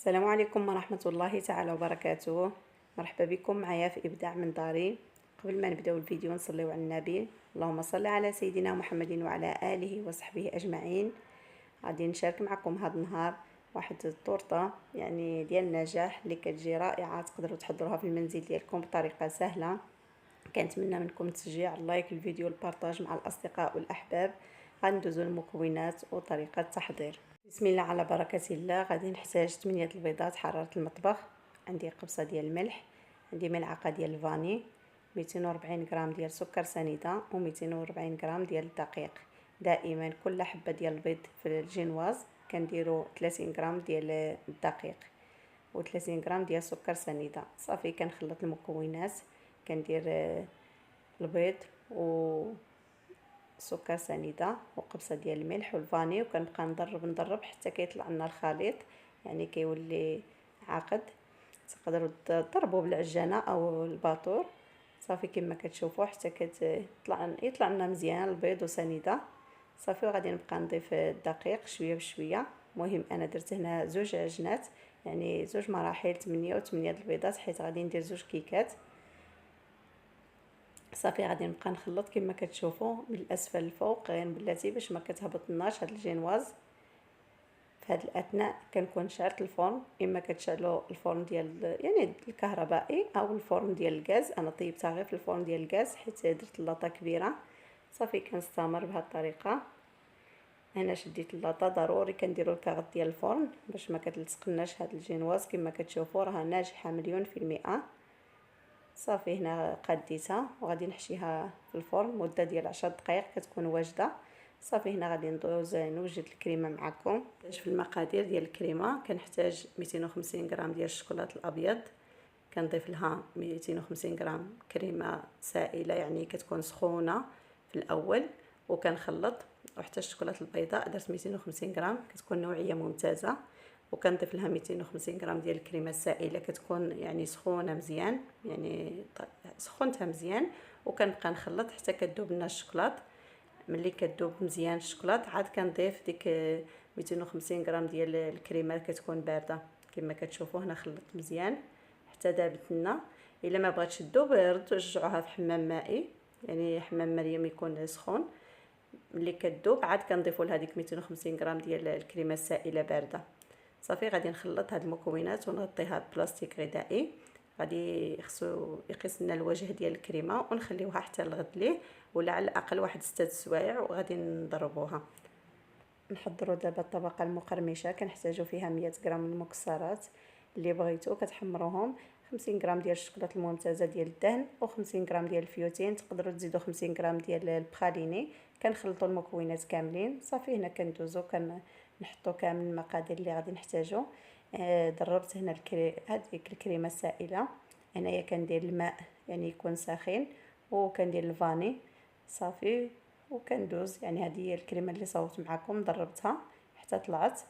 السلام عليكم ورحمة الله تعالى وبركاته. مرحبا بكم معايا في إبداع من داري. قبل ما نبداو الفيديو نصليو على النبي. اللهم صل على سيدنا محمد وعلى آله وصحبه أجمعين. غادي نشارك معكم هذا النهار واحد الطورطة يعني ديال النجاح اللي كتجي رائعة، تقدروا تحضروها في المنزل ديالكم بطريقة سهلة. كنتمنى منكم تشجيع اللايك الفيديو البارطاج مع الأصدقاء والأحباب. غندوزو المكونات وطريقة التحضير. بسم الله على بركة الله. غادي نحتاج 8 البيضات حرارة المطبخ، عندي قبصة ديال الملح، عندي ملعقة ديال الفاني، 240 غرام ديال سكر سنيدة و 240 غرام ديال الدقيق. دائما كل حبة ديال البيض في الجينواز كنديروا 30 غرام ديال الدقيق و 30 غرام ديال سكر سنيدة. صافي كنخلط المكونات، كندير البيض و سكر سنيدة وقبصه ديال الملح والفاني، وكنبقى نضرب حتى كيطلع لنا الخليط، يعني كيولي عاقد. تقدروا تضربوا بالعجانه او الباطور. صافي كما كتشوفوا حتى يطلع لنا مزيان البيض وسنيده. صافي وغادي نبقى نضيف الدقيق شويه بشويه. المهم انا درت هنا 2 عجنات، يعني 2 مراحل، 8 و8 البيضات، حيت غادي ندير 2 كيكات. صافي غادي نبقى نخلط كما كتشوفوا من الاسفل للفوق، غير بلاتي باش ما كتهبطناش هاد الجينواز. في هاد الاثناء كنكون شعلت الفرن، اما كتشعلوا الفرن ديال يعني الكهربائي او الفرن ديال الغاز. انا طيبتها غير في الفرن ديال الغاز حيت درت اللاطه كبيره. صافي كنستمر بهذه الطريقه. انا شديت اللاطه، ضروري كنديروا الكاغط ديال الفرن باش ما كتلصقناش هاد الجينواز. كما كتشوفوا راها ناجحه 100%. صافي هنا قديتها وغادي نحشيها في الفرن مده ديال 10 دقائق كتكون واجده. صافي هنا غادي نوجد الكريمه معكم. في المقادير ديال الكريمه كنحتاج 250 غرام ديال الشوكولاط الابيض، كنضيف لها 250 غرام كريمه سائله يعني كتكون سخونه في الاول، وكنخلط. وحتى الشوكولاط البيضاء درت 250 غرام، كتكون نوعيه ممتازه. وكنضيف لها 250 غرام ديال الكريمه السائله، كتكون يعني سخونه مزيان، يعني سخنتها مزيان. وكنبقى نخلط حتى كذوب لنا الشوكولاط. ملي كذوب مزيان الشوكولاط عاد كنضيف ديك 250 غرام ديال الكريمه كتكون بارده. كما كتشوفوا هنا خلطت مزيان حتى دابت لنا. الا ما بغاتش تذوب رجعوها في حمام مائي، يعني حمام مريم يكون سخون. ملي كتذوب عاد كنضيفوا لها ديك 250 غرام ديال الكريمه السائله بارده. صافي غادي نخلط هاد المكونات ونغطيها ببلاستيك غذائي. غادي خصو يقيس لنا الوجه ديال الكريمه ونخليوها حتى الغد ليه، ولا على الاقل واحد 6 سوايع، وغادي نضربوها. نحضروا دابا الطبقه المقرمشه، كنحتاجوا فيها 100 غرام من المكسرات اللي بغيتو كتحمروهم، 50 غرام ديال الشوكولاته الممتازه ديال الدهن، و50 غرام ديال الفيوتين. تقدروا تزيدوا 50 غرام ديال البخاليني. كنخلطوا المكونات كاملين. صافي هنا كندوزو نحطوا كامل المقادير اللي غادي نحتاجو. ضربت هنا هذيك الكريمه السائله. هنايا كندير الماء يعني يكون ساخن، وكندير الفاني. صافي وكندوز، يعني هذه هي الكريمه اللي صورت معكم ضربتها حتى طلعت.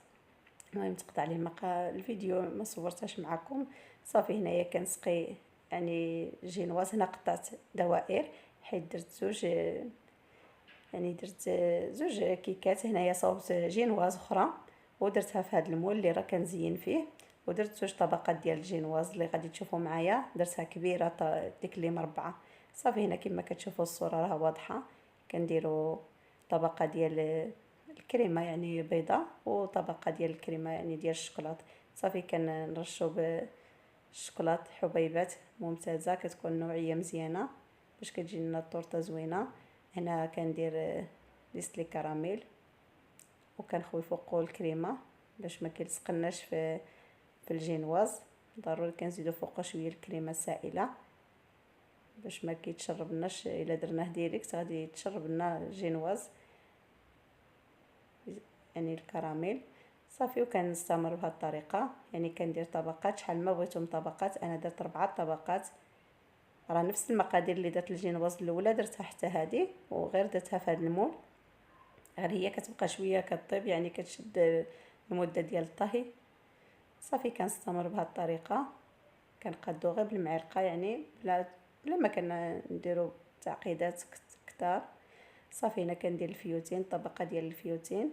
المهم تقطع لي الفيديو ما صورتهاش معكم. صافي هنايا كنسقي يعني جينواز. هنا قطعت دوائر حيت درت درت 2 كيكات. هنايا صوبت جينواز اخرى ودرتها في هذا المول اللي راه كنزين فيه، ودرت 2 طبقات ديال الجينواز اللي غادي تشوفوا معايا. درتها كبيره ديك اللي مربعه. صافي هنا كما كتشوفوا الصوره راه واضحه. كنديروا طبقه ديال الكريمه يعني بيضه، وطبقه ديال الكريمه يعني ديال الشوكولاط. صافي كنرشوا بالشوكولاط حبيبات ممتازه، كتكون نوعيه مزيانه باش كتجي لنا الطورطه زوينه. هنا كندير ليستلي كراميل، وكنخوي فوقو الكريمه باش ما كيلصقناش في الجينواز. ضروري كنزيدو فوقه شويه الكريمه السائله باش ما كيتشربناش. الا درناه ديريكت غادي يتشرب لنا الجينواز يعني الكراميل. صافي وكنستمر بهذه الطريقه، يعني كندير طبقات شحال ما بغيتو من طبقات. انا درت 4 طبقات، راه نفس المقادير اللي درت الجينواز الاولى درتها حتى هذه، وغير درتها في هذا المول. غير هي كتبقى شويه كطيب، يعني كتشد المده ديال الطهي. صافي كنستمر بهذه الطريقه. كنقادو غير بالمعلقه، يعني بلا ما كنديروا تعقيدات كتار. صافي هنا كندير الفيوتين، طبقه ديال الفيوتين،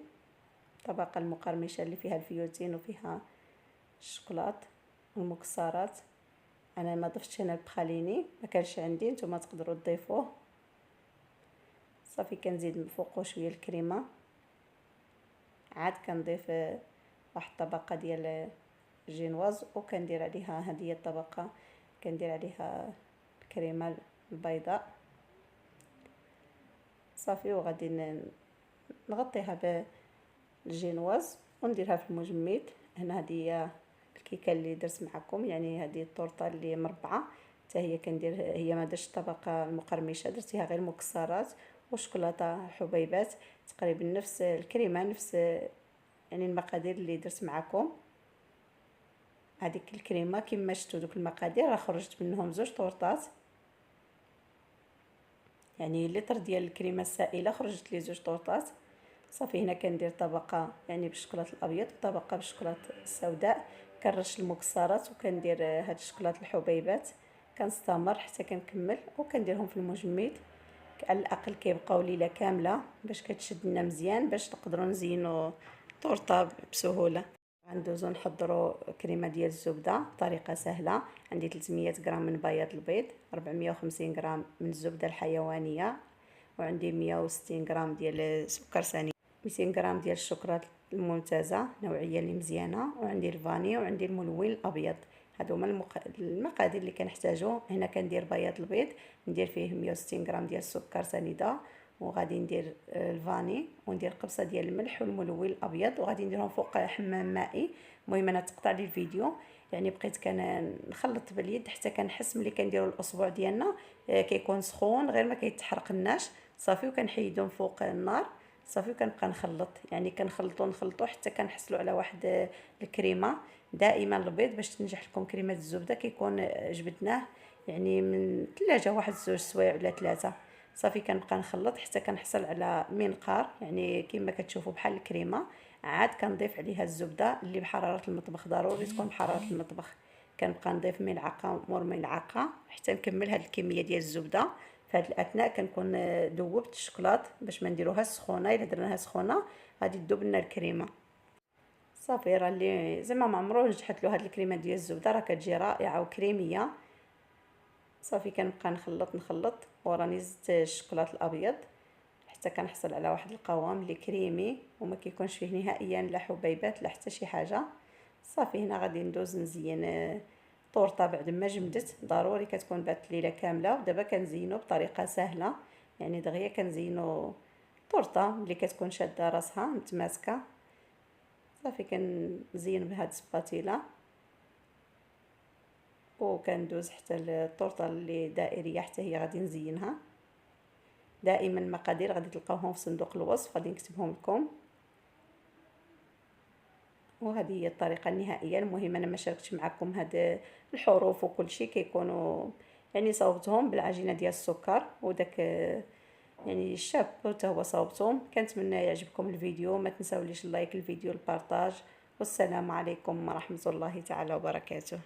الطبقه المقرمشه اللي فيها الفيوتين وفيها الشوكولات والمكسرات. انا ما ضفتش هنا البخاليني، ما كانش عندي، نتوما تقدروا تضيفوه. صافي كنزيد من فوقه شويه الكريمه، عاد كنضيف واحد الطبقه ديال الجينواز، وكندير عليها هذه الطبقه كندير عليها الكريمه البيضاء. صافي وغادي نغطيها بالجينواز ونديرها في المجمد. هنا هذه هي الكيكه اللي درت معكم، يعني هذه الطورطه اللي مربعه حتى هي كندير، هي ما درتش الطبقه المقرمشه، درتيها غير مكسرات وشوكولاته حبيبات، تقريبا نفس الكريمه، نفس يعني المقادير اللي درت معكم. هذيك الكريمه كما شفتوا دوك المقادير راه خرجت منهم زوج طورطات، يعني لتر ديال الكريمه السائله خرجت لي زوج طورطات. صافي هنا كندير طبقه يعني بالشوكولاط الابيض وطبقه بالشوكولاط السوداء، كنرش المكسرات وكندير هاد الشوكولاط الحبيبات، كنستمر حتى كنكمل وكنديرهم في المجمد. على الاقل كيبقاو ليله كامله باش كتشد لنا مزيان باش نقدروا نزينوا الطورطه بسهوله. غندوزو نحضروا كريمه ديال الزبده بطريقه سهله. عندي 300 غرام من بياض البيض، 450 غرام من الزبده الحيوانيه، وعندي 160 غرام ديال سكر ثاني، 200 غرام ديال الشوكولاته الممتازه نوعيه اللي مزيانه، وعندي الفاني، وعندي الملون الابيض. هادو هما المقادير اللي كنحتاجو. هنا كندير بياض البيض، ندير فيه 160 غرام ديال السكر سنيده، وغادي ندير الفاني، وندير قبصه ديال الملح والملون الابيض، وغادي نديرهم فوق حمام مائي. المهم انا تقطع لي الفيديو، يعني بقيت كنخلط باليد حتى كنحس ملي كنديروا الاصبع ديالنا كيكون سخون غير ما كيتحرقناش. صافي وكنحيدهم فوق النار. صافي وكنبقى نخلط، يعني نخلطو حتى كنحصلوا على واحد الكريمه. دائما البيض باش تنجح لكم كريمه الزبده كيكون جبدناه يعني من الثلاجه واحد 2 سوايع ولا 3. صافي كنبقى نخلط حتى كنحصل على منقار، يعني كما كتشوفوا بحال الكريمه. عاد كنضيف عليها الزبده اللي بحراره المطبخ، ضروري تكون بحراره المطبخ. كنبقى نضيف ملعقه مور ملعقه حتى نكمل هاد الكميه ديال الزبده. في هاد الاثناء كنكون ذوبت الشوكولات باش ما نديروهاش سخونه، الا درناها سخونه غادي تذوب لنا الكريمه. صافي راه اللي زعما ما عمرو نجحت له هاد الكريمه ديال الزبده، راه كتجي رائعه وكريميه. صافي كنبقى نخلط وراني زدت الشوكولاط الابيض حتى كنحصل على واحد القوام اللي كريمي وما كيكونش فيه نهائيا لا حبيبات لا حتى شي حاجه. صافي هنا غادي ندوز نزين طورطه بعد ما جمدت، ضروري كتكون بات ليله كامله. ودابا كنزينو بطريقه سهله، يعني دغيا كنزينو طورطه اللي كتكون شاده راسها متماسكه. صافي كنزين بهاد السباتيلا وكندوز حتى الطورطه اللي دائريه حتى هي غادي نزينها. دائما المقادير غادي تلقاوهم في صندوق الوصف، غادي نكتبهم لكم. وهذه هي الطريقه النهائيه. المهم انا ما شاركتش معكم هاد الحروف وكل شيء، كيكونوا يعني صاوبتهم بالعجينه ديال السكر وداك يعني الشاب حتى هو صاوبتهم. كنتمنى يعجبكم الفيديو، ما تنساوليش اللايك الفيديو، البارطاج، والسلام عليكم ورحمه الله تعالى وبركاته.